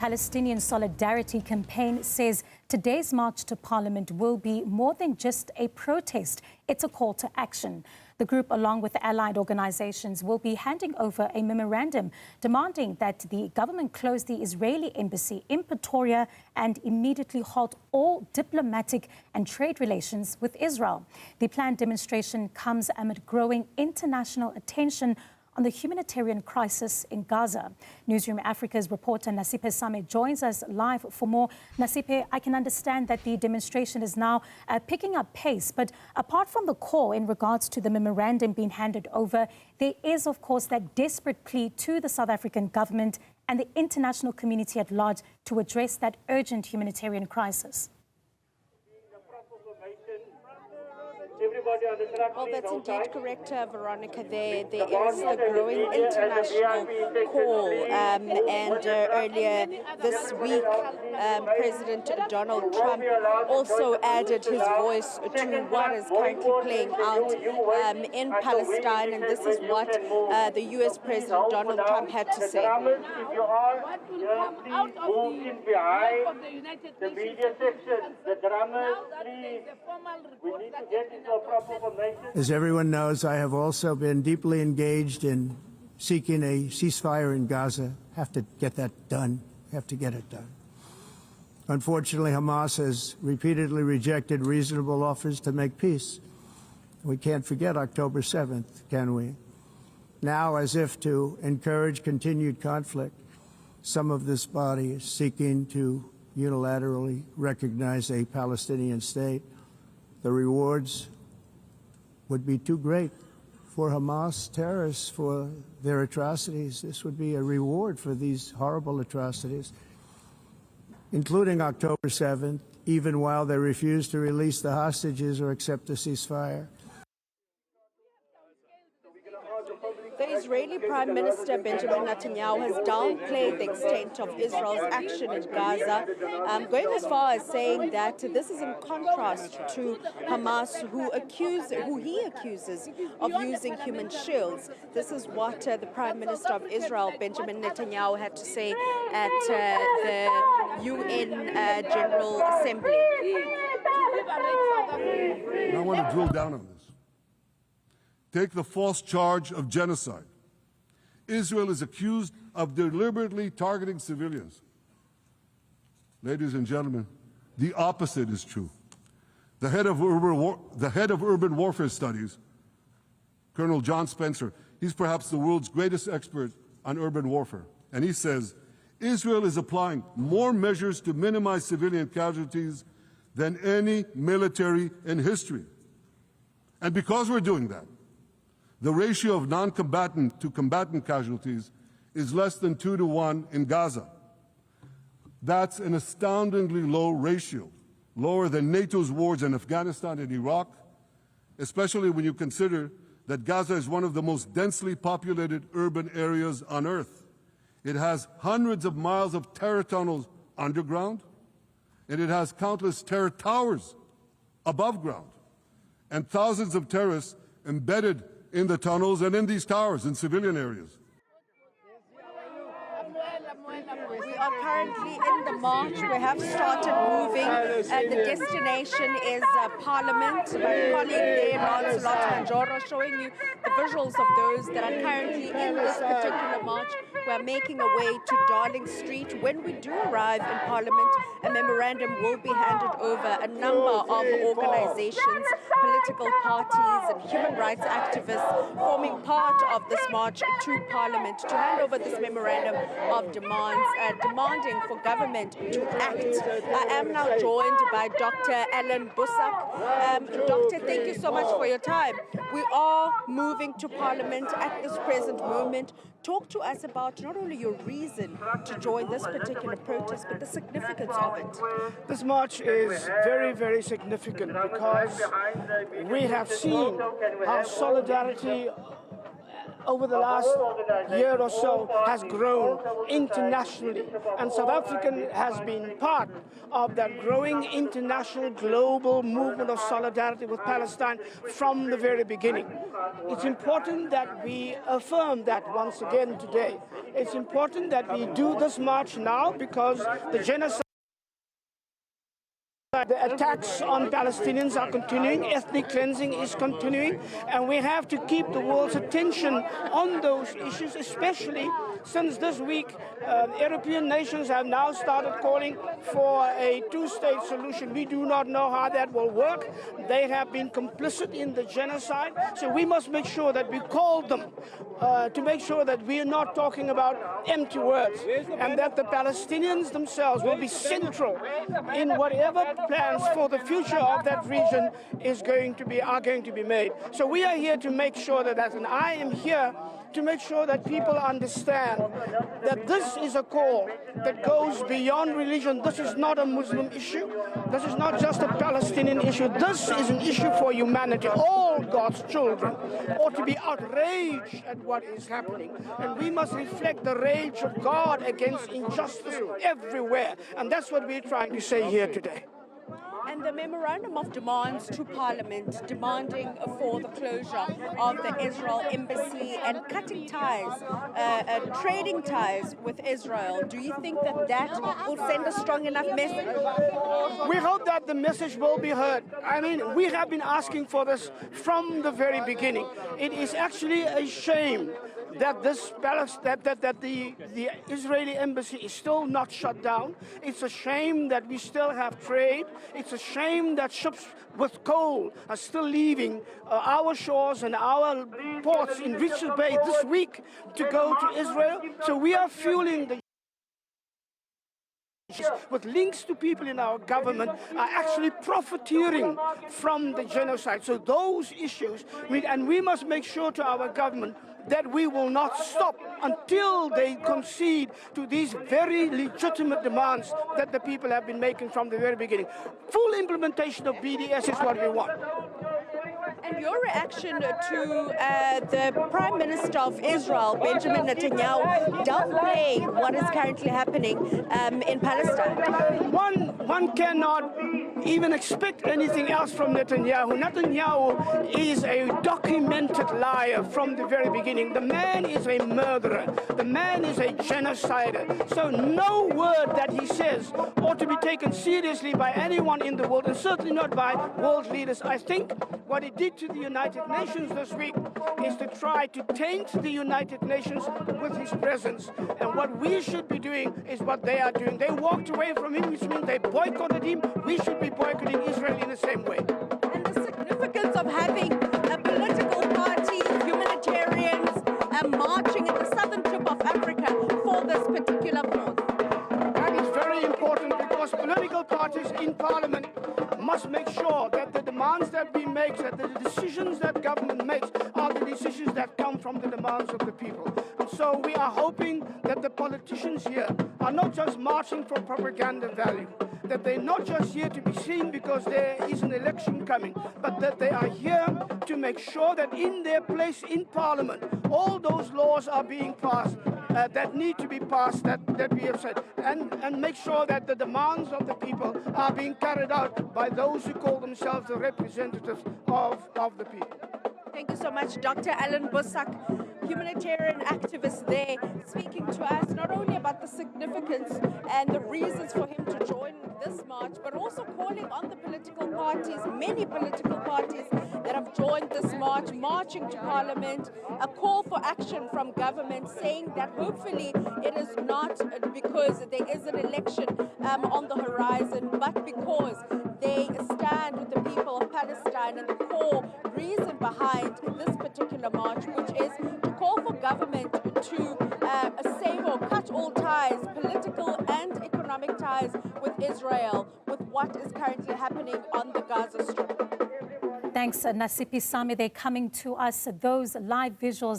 Palestinian Solidarity Campaign says today's march to Parliament will be more than just a protest. It's a call to action. The group, along with allied organizations, will be handing over a memorandum demanding that the government close the Israeli embassy in Pretoria and immediately halt all diplomatic and trade relations with Israel. The planned demonstration comes amid growing international attention on the humanitarian crisis in Gaza. Newzroom Afrika's reporter Nasipe Same joins us live for more. Nasipe, I can understand that the demonstration is now picking up pace, but apart from the call in regards to the memorandum being handed over, there is, of course, that desperate plea to the South African government and the international community at large to address that urgent humanitarian crisis. Well, that's indeed correct, Veronica. There is the growing international call. Earlier this week, President Donald Trump also added his voice to what is currently playing out in Palestine. And this is what the U.S. President Donald Trump had to say. As everyone knows, I have also been deeply engaged in seeking a ceasefire in Gaza. Have to get that done. Have to get it done. Unfortunately, Hamas has repeatedly rejected reasonable offers to make peace. We can't forget October 7th, can we? Now, as if to encourage continued conflict, some of this body is seeking to unilaterally recognize a Palestinian state. The rewards would be too great for Hamas terrorists for their atrocities. This would be a reward for these horrible atrocities, including October 7th, even while they refuse to release the hostages or accept a ceasefire. The Israeli Prime Minister Benjamin Netanyahu has downplayed the extent of Israel's action in Gaza, going as far as saying that this is in contrast to Hamas, who he accuses of using human shields. This is what the Prime Minister of Israel, Benjamin Netanyahu, had to say at the UN General Assembly. I want to drill down on this. Take the false charge of genocide. Israel is accused of deliberately targeting civilians. Ladies and gentlemen, the opposite is true. The head of urban warfare studies, Colonel John Spencer, he's perhaps the world's greatest expert on urban warfare. And he says, Israel is applying more measures to minimize civilian casualties than any military in history. And because we're doing that, the ratio of non-combatant to combatant casualties is less than 2 to 1 in Gaza. That's an astoundingly low ratio, lower than NATO's wars in Afghanistan and Iraq, especially when you consider that Gaza is one of the most densely populated urban areas on Earth. It has hundreds of miles of terror tunnels underground, and it has countless terror towers above ground, and thousands of terrorists embedded in the tunnels and in these towers in civilian areas. We are currently in the march. We have started moving. The destination is Parliament. My colleague there, Lancelot Manjoro, showing you the visuals of those that are currently in this particular march. We are making our way to Darling Street. When we do arrive in Parliament, a memorandum will be handed over. A number of organizations, political parties and human rights activists forming part of this march to Parliament to hand over this memorandum of demands, demanding for government to act. I am now joined by Dr. Allan Boesak. Doctor, thank you so much for your time. We are moving to Parliament at this present moment. Talk to us about not only your reason to join this particular protest, but the significance of it. This march is very, very significant because we have seen how solidarity over the last year or so has grown internationally. And South Africa has been part of that growing international global movement of solidarity with Palestine from the very beginning. It's important that we affirm that once again today. It's important that we do this march now because the genocide, the attacks on Palestinians are continuing, ethnic cleansing is continuing, and we have to keep the world's attention on those issues, especially since this week European nations have now started calling for a two-state solution. We do not know how that will work. They have been complicit in the genocide, so we must make sure that we call them to make sure that we are not talking about empty words, and that the Palestinians themselves will be central in whatever plans for the future of that region are going to be made. So we are here to make sure that, and I am here to make sure that people understand that this is a call that goes beyond religion. This is not a Muslim issue. This is not just a Palestinian issue. This is an issue for humanity. All God's children ought to be outraged at what is happening. And we must reflect the rage of God against injustice everywhere. And that's what we're trying to say here today. And the memorandum of demands to Parliament demanding for the closure of the Israel embassy and cutting ties, trading ties with Israel. Do you think that will send a strong enough message? We hope that the message will be heard. I mean, we have been asking for this from the very beginning. It is actually a shame that the Israeli embassy is still not shut down. It's a shame that we still have trade. It's a shame that ships with coal are still leaving our shores and our ports in Richards Bay this week to go to Israel. So we are fueling the with links to people in our government are actually profiteering from the genocide. So those issues, and we must make sure to our government that we will not stop until they concede to these very legitimate demands that the people have been making from the very beginning. Full implementation of BDS is what we want. And your reaction to the Prime Minister of Israel, Benjamin Netanyahu, downplaying what is currently happening in Palestine? One cannot even expect anything else from Netanyahu. Netanyahu is a documented liar from the very beginning. The man is a murderer. The man is a genocider. So no word that he says ought to be taken seriously by anyone in the world, and certainly not by world leaders. I think what he did to the United Nations this week is to try to taint the United Nations with his presence. And what we should be doing is what they are doing. They walked away from him, which means they boycotted him. We should be boycotting Israel in the same way. And the significance of having a political party, humanitarians, marching in the southern tip of Africa for this particular cause. That is very important because political parties in Parliament must make sure that the demands that we make, that the decisions that government makes are the decisions that come from the demands of the people. And so we are hoping that the politicians here are not just marching for propaganda value, that they're not just here to be seen because there is an election coming, but that they are here to make sure that in their place in Parliament, all those laws are being passed that need to be passed, that we have said, and make sure that the demands of the people are being carried out by those who call themselves the representatives of the people. Thank you so much, Dr. Allan Boesak, humanitarian activist there, speaking to us not only about the significance and the reasons for him to join this march, but also calling on the political parties, many political parties that have joined this march, marching to Parliament, a call for action from government, saying that hopefully it is not because there is an election on the horizon, but because they stand with the people of Palestine, and the core reason behind this particular march, which is to call for government to save or cut all ties, political and economic ties with Israel, with what is currently happening on the Gaza Strip. Thanks, Nasipi Sami. They're coming to us, those live visuals.